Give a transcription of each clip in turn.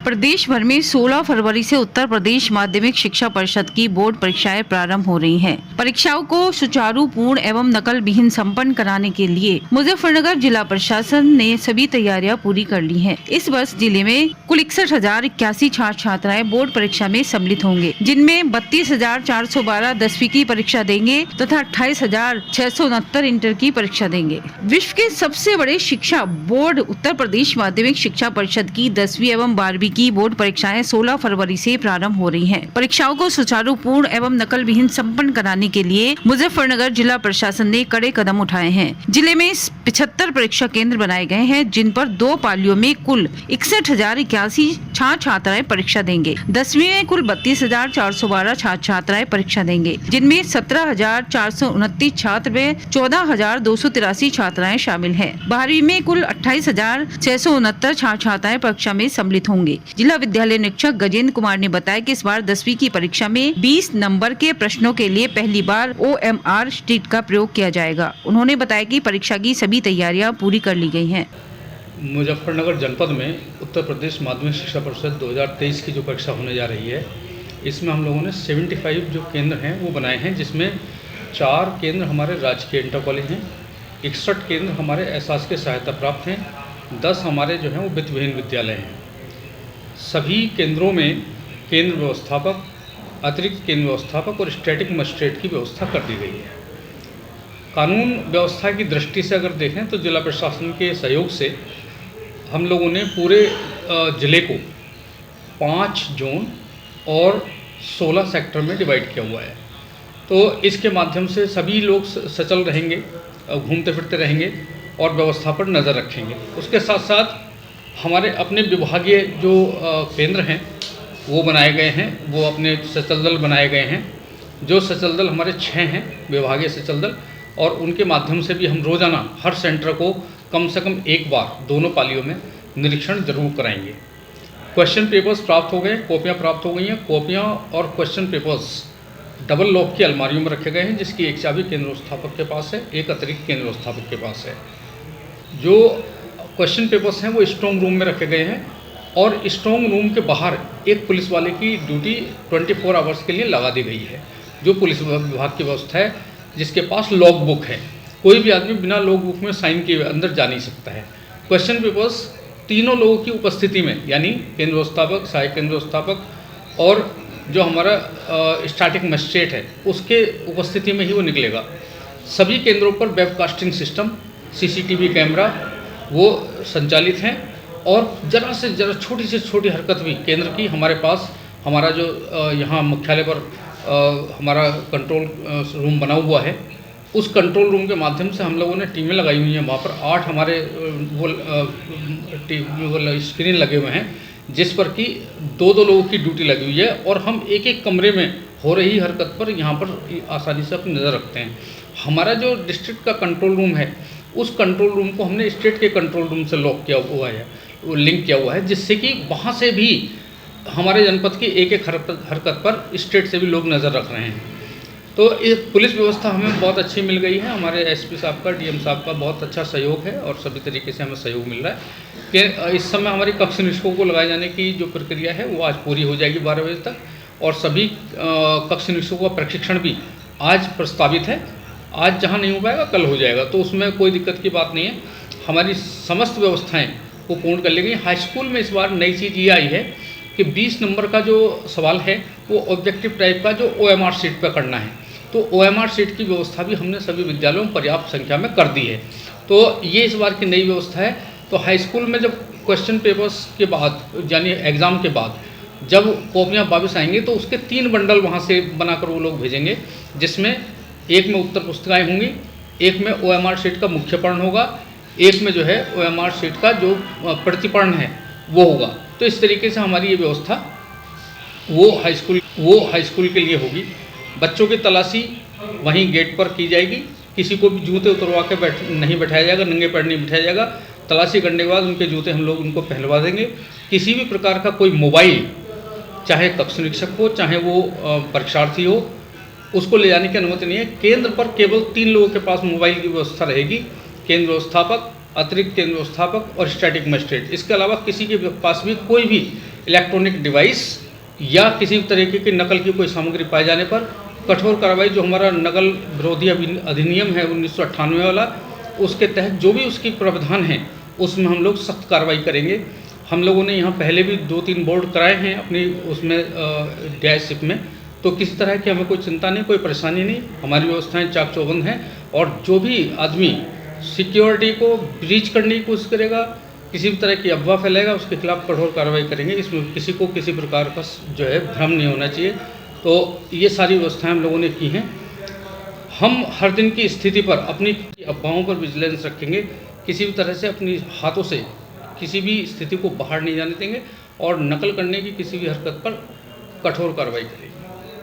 प्रदेश भर में 16 फरवरी से उत्तर प्रदेश माध्यमिक शिक्षा परिषद की बोर्ड परीक्षाएं प्रारंभ हो रही हैं। परीक्षाओं को सुचारू, पूर्ण एवं नकल विहीन संपन्न कराने के लिए मुजफ्फरनगर जिला प्रशासन ने सभी तैयारियां पूरी कर ली हैं। इस वर्ष जिले में कुल 61,081 छात्र छात्राएं बोर्ड परीक्षा में सम्मिलित होंगे, जिनमें 32,412 10वीं की परीक्षा देंगे तथा 28,669 इंटर की परीक्षा देंगे। विश्व के सबसे बड़े शिक्षा बोर्ड उत्तर प्रदेश माध्यमिक शिक्षा परिषद की 10वीं एवं 12वीं की बोर्ड परीक्षाएं 16 फरवरी से प्रारंभ हो रही हैं। परीक्षाओं को सुचारू, पूर्ण एवं नकल विहीन संपन्न कराने के लिए मुजफ्फरनगर जिला प्रशासन ने कड़े कदम उठाए हैं। जिले में 75 परीक्षा केंद्र बनाए गए हैं, जिन पर 2 पालियों में कुल 61,081 छात्र छात्राएं परीक्षा देंगे। 10वीं में कुल 32,412 छात्र छात्राएं परीक्षा देंगे, जिनमें 17,429 छात्र व 14,283 छात्राएं शामिल हैं। 12वीं में कुल 28,669 छात्र छात्राएं परीक्षा में सम्मिलित होंगे। जिला विद्यालय निरीक्षक गजेंद्र कुमार ने बताया कि इस बार 10वीं की परीक्षा में 20 नंबर के प्रश्नों के लिए पहली बार OMR शीट का प्रयोग किया जाएगा। उन्होंने बताया कि परीक्षा की सभी तैयारियां पूरी कर ली गई हैं। मुजफ्फरनगर जनपद में उत्तर प्रदेश माध्यमिक शिक्षा परिषद 2023 की जो परीक्षा होने जा रही है, इसमें हम लोगों ने 75 जो केंद्र हैं वो बनाए हैं, जिसमें 4 केंद्र हमारे राजकीय इंटर कॉलेज हैं, 61 केंद्र हमारे एहसास सहायता प्राप्त हैं, 10 हमारे जो हैं वो वित्त विहीन विद्यालय हैं। सभी केंद्रों में केंद्र व्यवस्थापक, अतिरिक्त केंद्र व्यवस्थापक और स्टैटिक मजिस्ट्रेट की व्यवस्था कर दी गई है। कानून व्यवस्था की दृष्टि से अगर देखें तो जिला प्रशासन के सहयोग से हम लोगों ने पूरे ज़िले को 5 जोन और 16 सेक्टर में डिवाइड किया हुआ है। तो इसके माध्यम से सभी लोग सचल रहेंगे, घूमते फिरते रहेंगे और व्यवस्था पर नज़र रखेंगे। उसके साथ साथ हमारे अपने विभागीय जो केंद्र हैं वो बनाए गए हैं, वो अपने सचल दल बनाए गए हैं। जो सचल दल हमारे 6 हैं विभागीय सचल दल, और उनके माध्यम से भी हम रोज़ाना हर सेंटर को कम से कम एक बार दोनों पालियों में निरीक्षण जरूर कराएंगे। क्वेश्चन पेपर्स प्राप्त हो गए, कॉपियाँ प्राप्त हो गई हैं। कॉपियाँ और क्वेश्चन पेपर्स डबल लॉक की अलमारियों में रखे गए हैं, जिसकी एक चाबी केंद्र व्यवस्थापक के पास है, एक अतिरिक्त केंद्र व्यवस्थापक के पास है। जो क्वेश्चन पेपर्स हैं वो स्ट्रॉन्ग रूम में रखे गए हैं, और स्ट्रॉन्ग रूम के बाहर एक पुलिस वाले की ड्यूटी 24 आवर्स के लिए लगा दी गई है, जो पुलिस विभाग की व्यवस्था है, जिसके पास लॉग बुक है। कोई भी आदमी बिना लॉग बुक में साइन किए अंदर जा नहीं सकता है। क्वेश्चन पेपर्स तीनों लोगों की उपस्थिति में, यानी केंद्र व्यवस्थापक, सहायक केंद्र व्यवस्थापक और जो हमारा स्टैटिक मजिस्ट्रेट है, उसके उपस्थिति में ही वो निकलेगा। सभी केंद्रों पर वेबकास्टिंग सिस्टम, CCTV कैमरा वो संचालित हैं, और ज़रा से ज़रा छोटी से छोटी हरकत भी केंद्र की हमारे पास, हमारा जो यहाँ मुख्यालय पर हमारा कंट्रोल रूम बना हुआ है, उस कंट्रोल रूम के माध्यम से हम लोगों ने टीमें लगाई हुई हैं। वहाँ पर 8 हमारे वो स्क्रीन लगे हुए हैं, जिस पर कि 2-2 लोगों की ड्यूटी लगी हुई है, और हम एक कमरे में हो रही हरकत पर यहाँ पर आसानी से अपनी नज़र रखते हैं। हमारा जो डिस्ट्रिक्ट का कंट्रोल रूम है, उस कंट्रोल रूम को हमने स्टेट के कंट्रोल रूम से लॉक किया हुआ है, वो लिंक किया हुआ है, जिससे कि वहाँ से भी हमारे जनपद की एक हरकत पर स्टेट से भी लोग नज़र रख रहे हैं। तो ये पुलिस व्यवस्था हमें बहुत अच्छी मिल गई है। हमारे SP साहब का, DM साहब का बहुत अच्छा सहयोग है, और सभी तरीके से हमें सहयोग मिल रहा है कि इस समय हमारी कक्ष निरीक्षकों को लगाए जाने की जो प्रक्रिया है वो आज पूरी हो जाएगी 12 बजे तक, और सभी कक्ष निरीक्षकों का प्रशिक्षण भी आज प्रस्तावित है। आज जहाँ नहीं हो पाएगा कल हो जाएगा, तो उसमें कोई दिक्कत की बात नहीं है। हमारी समस्त व्यवस्थाएँ वो पूर्ण कर ली गई। हाई स्कूल में इस बार नई चीज़ ये आई है कि 20 नंबर का जो सवाल है वो ऑब्जेक्टिव टाइप का जो OMR शीट पर करना है, तो OMR शीट की व्यवस्था भी हमने सभी विद्यालयों में पर्याप्त संख्या में कर दी है। तो ये इस बार की नई व्यवस्था है। तो हाई स्कूल में जब क्वेश्चन पेपर्स के बाद, यानी एग्ज़ाम के बाद जब कॉपियाँ वापस आएंगी, तो उसके 3 बंडल वहाँ से बनाकर वो लोग भेजेंगे, जिसमें एक में उत्तर पुस्तिकाएँ होंगी, एक में OMR शीट का मुख्य पर्ण होगा, एक में जो है OMR शीट का जो प्रतिपर्ण है वो होगा। तो इस तरीके से हमारी ये व्यवस्था वो हाई स्कूल के लिए होगी। बच्चों की तलाशी वहीं गेट पर की जाएगी, किसी को भी जूते उतरवा के नहीं बैठाया जाएगा, नंगे पैर नहीं बिठाया जाएगा। तलाशी करने के बाद उनके जूते हम लोग उनको पहनवा देंगे। किसी भी प्रकार का कोई मोबाइल, चाहे कक्ष निरीक्षक हो चाहे वो परीक्षार्थी हो, उसको ले जाने की अनुमति नहीं है। केंद्र पर केवल 3 लोगों के पास मोबाइल की व्यवस्था रहेगी, केंद्र व्यवस्थापक, अतिरिक्त केंद्र व्यवस्थापक और स्टैटिक मजिस्ट्रेट। इसके अलावा किसी के पास भी कोई भी इलेक्ट्रॉनिक डिवाइस या किसी भी तरीके की नकल की कोई सामग्री पाए जाने पर कठोर कार्रवाई, जो हमारा नकल विरोधी अधिनियम है 1998 वाला, उसके तहत जो भी उसकी प्रावधान है उसमें हम लोग सख्त कार्रवाई करेंगे। हम लोगों ने यहाँ पहले भी 2-3 बोर्ड कराए हैं अपनी उसमें डीआईशिप में, तो किसी तरह की हमें कोई चिंता नहीं, कोई परेशानी नहीं। हमारी व्यवस्थाएं चाक चौबंद हैं और जो भी आदमी सिक्योरिटी को ब्रीच करने की कोशिश करेगा, किसी भी तरह की अफवाह फैलाएगा, उसके खिलाफ कठोर कार्रवाई करेंगे। इसमें किसी को किसी प्रकार का जो है भ्रम नहीं होना चाहिए। तो ये सारी व्यवस्थाएं हम लोगों ने की हैं। हम हर दिन की स्थिति पर अपनी अफवाहों पर विजिलेंस रखेंगे, किसी भी तरह से अपनी हाथों से किसी भी स्थिति को बाहर नहीं जाने देंगे और नकल करने की किसी भी हरकत पर कठोर कार्रवाई करेंगे।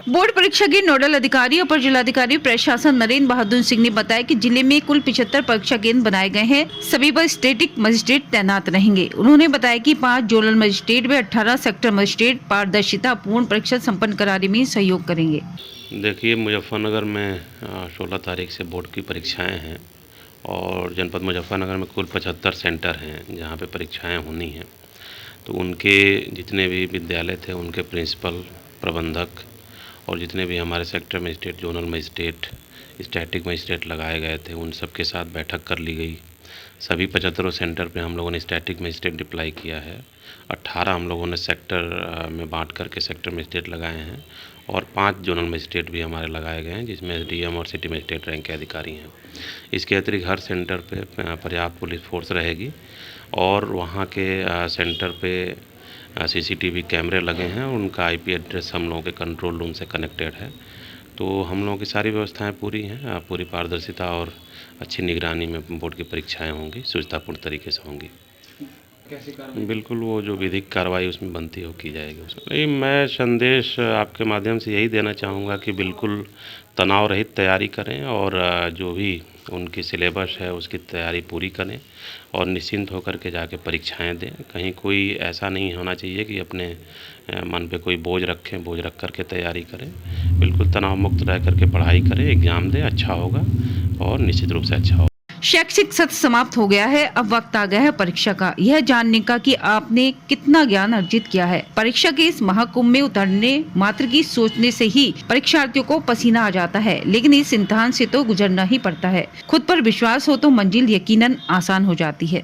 बोर्ड परीक्षा के नोडल अधिकारी अपर जिलाधिकारी प्रशासन नरेंद्र बहादुर सिंह ने बताया कि जिले में कुल 75 परीक्षा केंद्र बनाए गए हैं। सभी पर स्टैटिक मजिस्ट्रेट तैनात रहेंगे। उन्होंने बताया कि 5 जोनल मजिस्ट्रेट व 18 सेक्टर मजिस्ट्रेट पारदर्शिता पूर्ण परीक्षा संपन्न कराने में सहयोग करेंगे। देखिए, मुजफ्फरनगर में 16 तारीख से बोर्ड की परीक्षाएं हैं और जनपद मुजफ्फरनगर में कुल 75 सेंटर हैं जहां पे परीक्षाएं होनी हैं। तो उनके जितने भी विद्यालय थे, उनके प्रिंसिपल, प्रबंधक और जितने भी हमारे sector magistrate, zonal magistrate, static magistrate लगाए गए थे, उन सब के साथ बैठक कर ली गई। सभी 75 सेंटर पे हम लोगों ने स्टैटिक मजिस्ट्रेट डिप्लाई किया है। 18 हम लोगों ने सेक्टर में बांट करके सेक्टर मजिस्ट्रेट लगाए हैं और 5 जोनल मजिस्ट्रेट भी हमारे लगाए गए हैं, जिसमें एसडीएम और सिटी मजिस्ट्रेट रैंक के अधिकारी हैं। इसके अतिरिक्त हर सेंटर पे पर्याप्त पुलिस फोर्स रहेगी और वहाँ के सेंटर पे सीसीटीवी कैमरे लगे हैं। उनका आईपी एड्रेस हम लोगों के कंट्रोल रूम से कनेक्टेड है। तो हम लोगों की सारी व्यवस्थाएं पूरी हैं। पूरी पारदर्शिता और अच्छी निगरानी में बोर्ड की परीक्षाएं होंगी, सुविधापूर्ण तरीके से होंगी। बिल्कुल, वो जो विधिक कार्रवाई उसमें बनती है वो की जाएगी उसमें। नहीं, मैं संदेश आपके माध्यम से यही देना चाहूँगा कि बिल्कुल तनाव रहित तैयारी करें और जो भी उनकी सिलेबस है उसकी तैयारी पूरी करें और निश्चिंत होकर के जाके परीक्षाएं दें। कहीं कोई ऐसा नहीं होना चाहिए कि अपने मन पे कोई बोझ रखें, बोझ रख करके तैयारी करें। बिल्कुल तनाव मुक्त रह करके पढ़ाई करें, एग्ज़ाम दें, अच्छा होगा और निश्चित रूप से अच्छा होगा। शैक्षिक सत्र समाप्त हो गया है। अब वक्त आ गया है परीक्षा का, यह जानने का कि आपने कितना ज्ञान अर्जित किया है। परीक्षा के इस महाकुंभ में उतरने मात्र की सोचने से ही परीक्षार्थियों को पसीना आ जाता है, लेकिन इस इम्तिहान से तो गुजरना ही पड़ता है। खुद पर विश्वास हो तो मंजिल यकीनन आसान हो जाती है।